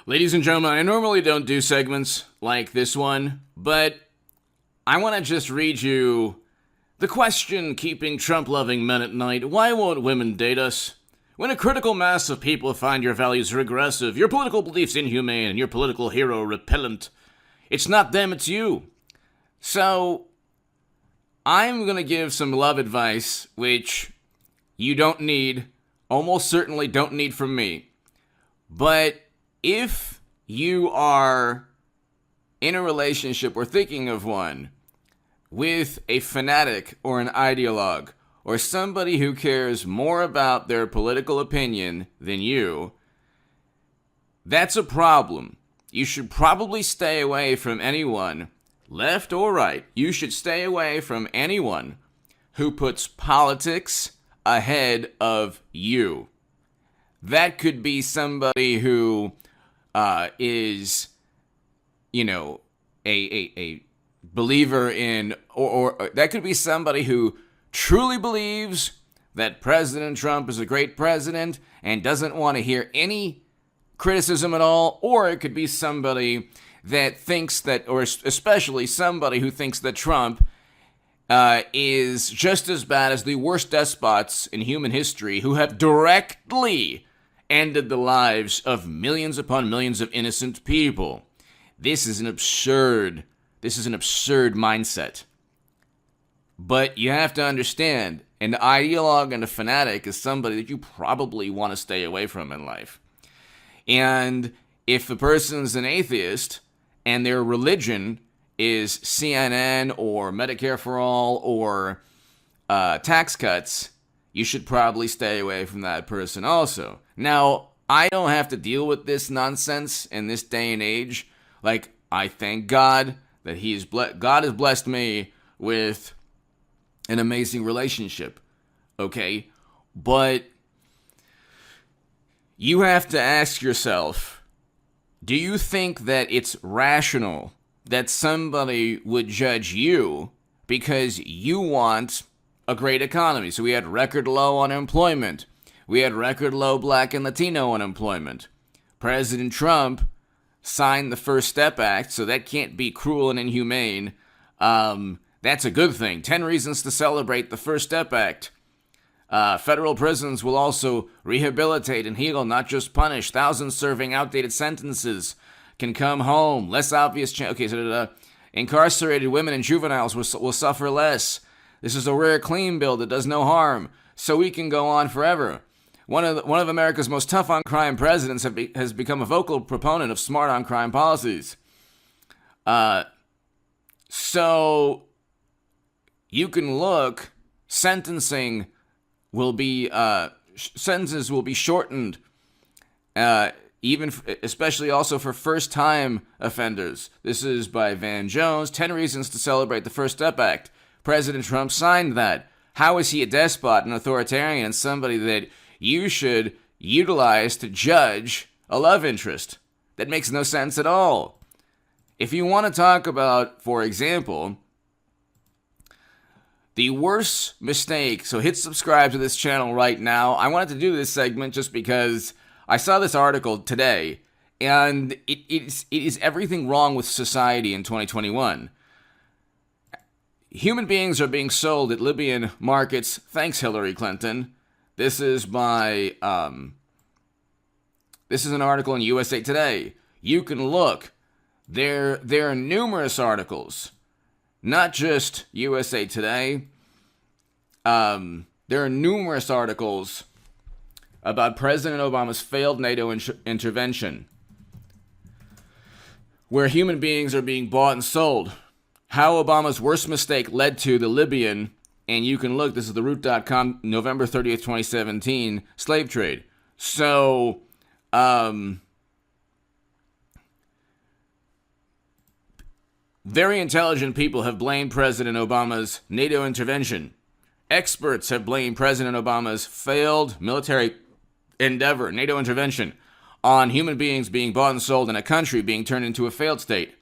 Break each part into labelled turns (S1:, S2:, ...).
S1: Ladies and gentlemen, I normally don't do segments like this one, but I want to just read you the question keeping Trump-loving men at night. Why won't women date us? When a critical mass of people find your values regressive, your political beliefs inhumane, and your political hero repellent, it's not them, it's you. So, I'm going to give some love advice, which you don't need, almost certainly don't need from me. But if you are in a relationship or thinking of one with a fanatic or an ideologue or somebody who cares more about their political opinion than you, that's a problem. You should probably stay away from anyone, left or right. You should stay away from anyone who puts politics ahead of you. That could be somebody who is, a believer in, or that could be somebody who truly believes that President Trump is a great president and doesn't want to hear any criticism at all, or it could be somebody that thinks that, or especially somebody who thinks that Trump is just as bad as the worst despots in human history who have directly ended the lives of millions upon millions of innocent people. This is an absurd mindset. But you have to understand, an ideologue and a fanatic is somebody that you probably want to stay away from in life. And if the person's an atheist and their religion is CNN or Medicare for All or tax cuts, you should probably stay away from that person also. Now, I don't have to deal with this nonsense in this day and age. Like, I thank God that God has blessed me with an amazing relationship, okay? But you have to ask yourself, do you think that it's rational that somebody would judge you because you want a great economy? So we had record low unemployment. We had record low Black and Latino unemployment. President Trump signed the First Step Act, so that can't be cruel and inhumane. That's a good thing. 10 reasons to celebrate the First Step Act. Federal prisons will also rehabilitate and heal, not just punish. Thousands serving outdated sentences can come home. Less obvious incarcerated women and juveniles will suffer less. This is a rare clean bill that does no harm, so we can go on forever. One of America's most tough on crime presidents has become a vocal proponent of smart on crime policies. So you can look. Sentences will be shortened, especially also for first-time offenders. This is by Van Jones. 10 Reasons to Celebrate the First Step Act. President Trump signed that. How is he a despot, an authoritarian, and somebody that you should utilize to judge a love interest? That makes no sense at all. If you want to talk about, for example, the worst mistake, so hit subscribe to this channel right now. I wanted to do this segment just because I saw this article today, and it is everything wrong with society in 2021. Human beings are being sold at Libyan markets. Thanks, Hillary Clinton. This is by, this is an article in USA Today. You can look. There are numerous articles, not just USA Today. There are numerous articles about President Obama's failed NATO intervention, where human beings are being bought and sold. How Obama's worst mistake led to the Libyan, and you can look, this is theroot.com, November 30th, 2017, slave trade. So, very intelligent people have blamed President Obama's NATO intervention. Experts have blamed President Obama's failed military endeavor, NATO intervention, on human beings being bought and sold and a country being turned into a failed state.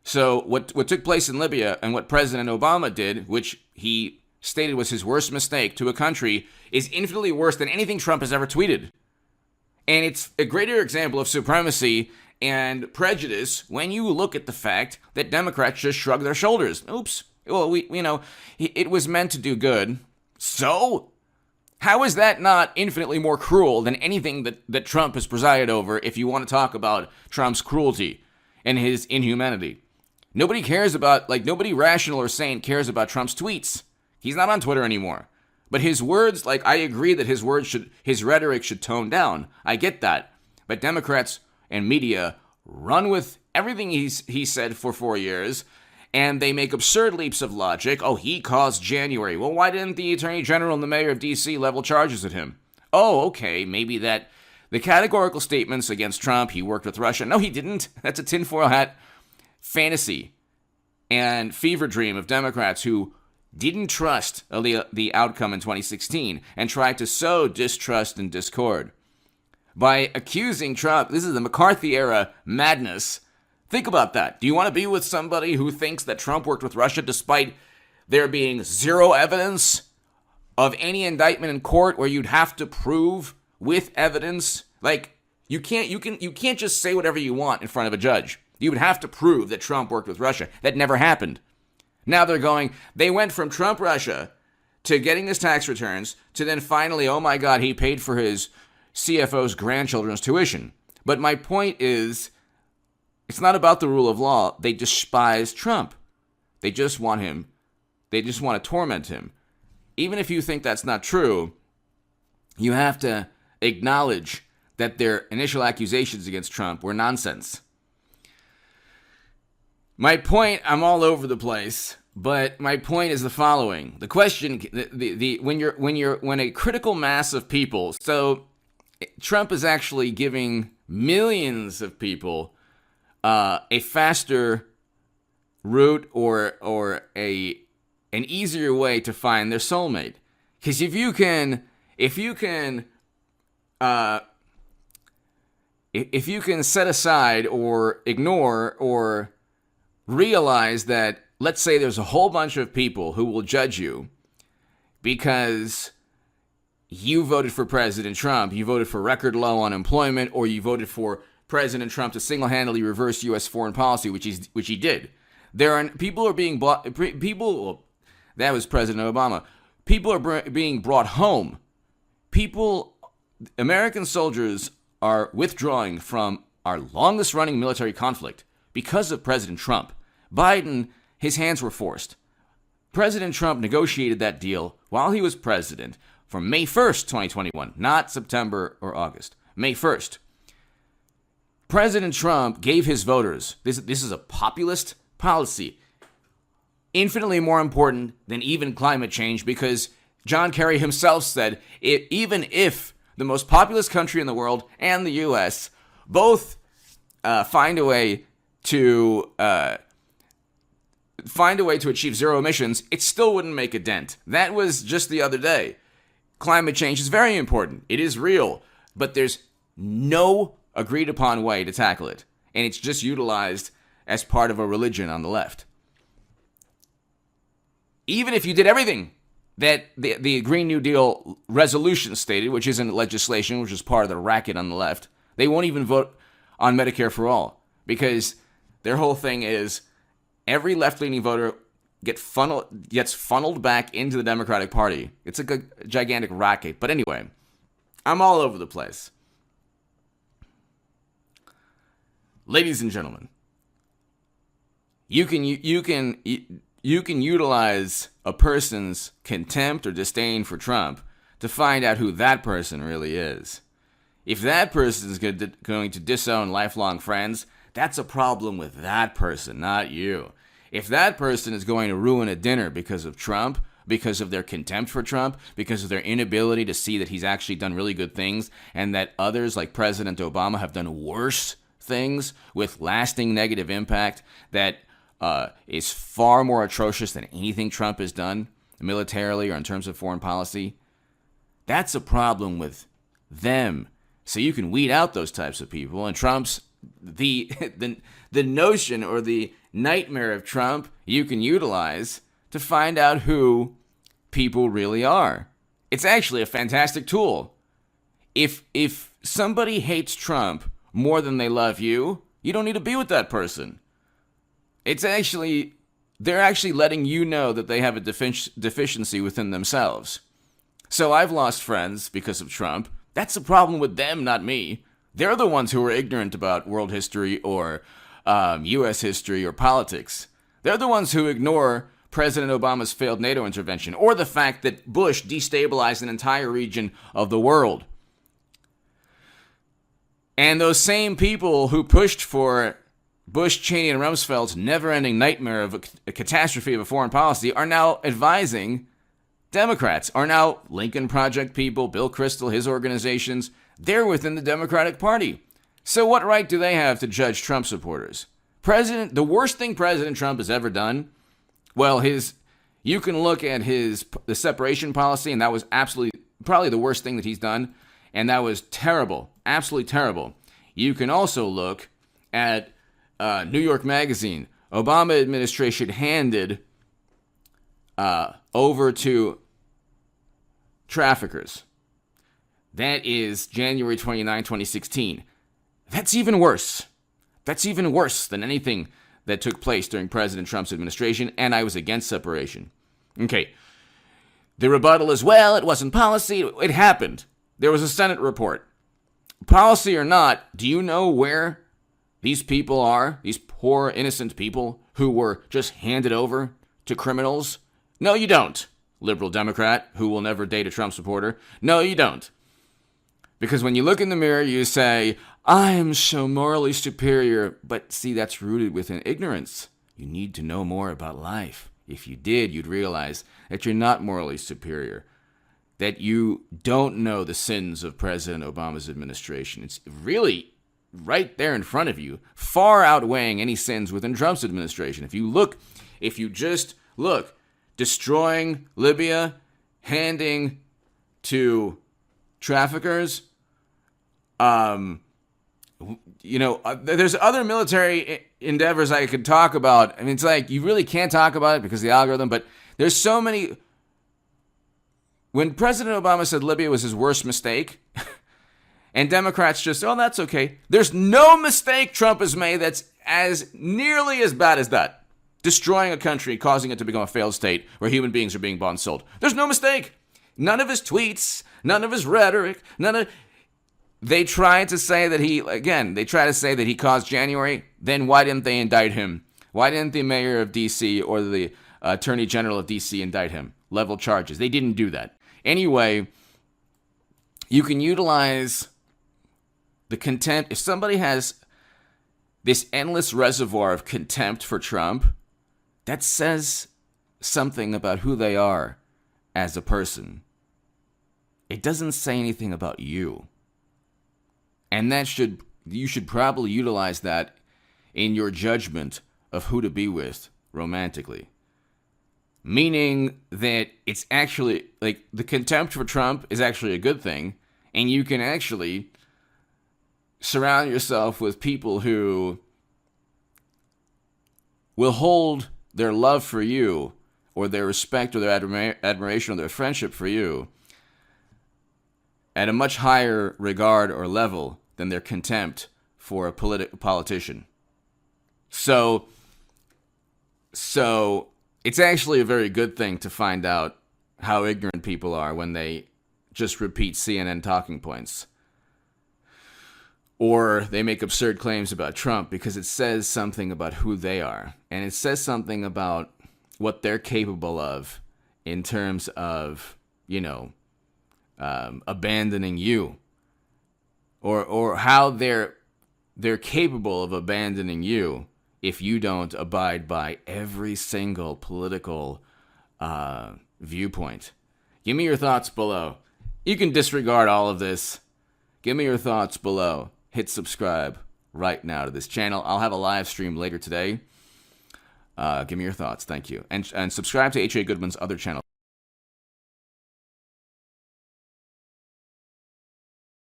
S1: So what took place in Libya and what President Obama did, which he stated was his worst mistake to a country, is infinitely worse than anything Trump has ever tweeted. And it's a greater example of supremacy and prejudice when you look at the fact that Democrats just shrug their shoulders. Oops. Well, it was meant to do good. So, how is that not infinitely more cruel than anything that Trump has presided over if you want to talk about Trump's cruelty and his inhumanity? Nobody cares about, nobody rational or sane cares about Trump's tweets. He's not on Twitter anymore. But his words, I agree that his rhetoric should tone down. I get that. But Democrats and media run with everything he said for 4 years, and they make absurd leaps of logic. Oh, he caused January. Well, why didn't the Attorney General and the Mayor of D.C. level charges at him? Oh, okay, maybe that the categorical statements against Trump, he worked with Russia. No, he didn't. That's a tinfoil hat fantasy and fever dream of Democrats who didn't trust the outcome in 2016 and tried to sow distrust and discord. By accusing Trump, this is the McCarthy-era madness. Think about that. Do you want to be with somebody who thinks that Trump worked with Russia despite there being zero evidence of any indictment in court where you'd have to prove with evidence? You can't just say whatever you want in front of a judge. You would have to prove that Trump worked with Russia. That never happened. Now they went from Trump Russia to getting his tax returns to then finally, oh my God, he paid for his CFO's grandchildren's tuition. But my point is, it's not about the rule of law. They despise Trump. They just want to torment him. Even if you think that's not true, you have to acknowledge that their initial accusations against Trump were nonsense. My point, I'm all over the place, but my point is the following. The question, when a critical mass of people, so Trump is actually giving millions of people a faster route or an easier way to find their soulmate. Because if you can set aside or ignore or realize that, let's say there's a whole bunch of people who will judge you because you voted for President Trump, you voted for record low unemployment, or you voted for President Trump to single-handedly reverse U.S. foreign policy, which he did. People are being bought. That was President Obama. People are being brought home. American soldiers are withdrawing from our longest-running military conflict because of President Trump. Biden, his hands were forced. President Trump negotiated that deal while he was president from May 1st, 2021, not September or August. May 1st. President Trump gave his voters, this is a populist policy, infinitely more important than even climate change, because John Kerry himself said, even if the most populous country in the world and the U.S. both find a way to achieve zero emissions, it still wouldn't make a dent. That was just the other day. Climate change is very important. It is real, but there's no agreed upon way to tackle it, and it's just utilized as part of a religion on the left. Even if you did everything that the Green New Deal resolution stated, which isn't legislation, which is part of the racket on the left, they won't even vote on Medicare for all, because their whole thing is every left-leaning voter gets funneled back into the Democratic Party. It's a gigantic racket. But anyway, I'm all over the place. Ladies and gentlemen, you can utilize a person's contempt or disdain for Trump to find out who that person really is. If that person is going to disown lifelong friends, that's a problem with that person, not you. If that person is going to ruin a dinner because of Trump, because of their contempt for Trump, because of their inability to see that he's actually done really good things, and that others like President Obama have done worse things with lasting negative impact that is far more atrocious than anything Trump has done militarily or in terms of foreign policy, that's a problem with them. So you can weed out those types of people. And Trump's the notion or the nightmare of Trump you can utilize to find out who people really are. It's actually a fantastic tool. if somebody hates Trump more than they love you, you don't need to be with that person. They're actually letting you know that they have a deficiency within themselves. So I've lost friends because of Trump. That's a problem with them, not me. They're the ones who are ignorant about world history or U.S. history or politics. They're the ones who ignore President Obama's failed NATO intervention or the fact that Bush destabilized an entire region of the world. And those same people who pushed for Bush, Cheney, and Rumsfeld's never-ending nightmare of a catastrophe of a foreign policy are now advising Democrats, are now Lincoln Project people, Bill Kristol, his organizations. They're within the Democratic Party. So what right do they have to judge Trump supporters? The worst thing President Trump has ever done, well, you can look at the separation policy, and that was absolutely, probably the worst thing that he's done, and that was terrible, absolutely terrible. You can also look at New York Magazine. Obama administration handed over to traffickers. That is January 29, 2016. That's even worse. That's even worse than anything that took place during President Trump's administration, and I was against separation. Okay. The rebuttal is, well, it wasn't policy. It happened. There was a Senate report. Policy or not, do you know where these people are? These poor, innocent people who were just handed over to criminals? No, you don't, liberal Democrat who will never date a Trump supporter. No, you don't. Because when you look in the mirror, you say, I'm so morally superior. But see, that's rooted within ignorance. You need to know more about life. If you did, you'd realize that you're not morally superior, that you don't know the sins of President Obama's administration. It's really right there in front of you, far outweighing any sins within Trump's administration. If you just look, destroying Libya, handing to traffickers, there's other military endeavors I could talk about. I mean, it's like you really can't talk about it because of the algorithm, but there's so many. When President Obama said Libya was his worst mistake, and Democrats just, oh, that's okay. There's no mistake Trump has made that's as nearly as bad as that. Destroying a country, causing it to become a failed state where human beings are being bought and sold. There's no mistake. None of his tweets, none of his rhetoric, they try to say that he caused January. Then why didn't they indict him? Why didn't the mayor of D.C. or the attorney general of D.C. indict him? Level charges. They didn't do that. Anyway, you can utilize the contempt. If somebody has this endless reservoir of contempt for Trump, that says something about who they are as a person. It doesn't say anything about you. And you should probably utilize that in your judgment of who to be with romantically. Meaning that it's actually, like, the contempt for Trump is actually a good thing, and you can actually surround yourself with people who will hold their love for you, or their respect, or their admiration, or their friendship for you at a much higher regard or level than their contempt for a politician. So it's actually a very good thing to find out how ignorant people are when they just repeat CNN talking points. Or they make absurd claims about Trump, because it says something about who they are. And it says something about what they're capable of in terms of, abandoning you. Or how they're capable of abandoning you if you don't abide by every single political viewpoint. Give me your thoughts below. You can disregard all of this. Give me your thoughts below. Hit subscribe right now to this channel. I'll have a live stream later today. Give me your thoughts. Thank you. And subscribe to H.A. Goodman's other channel.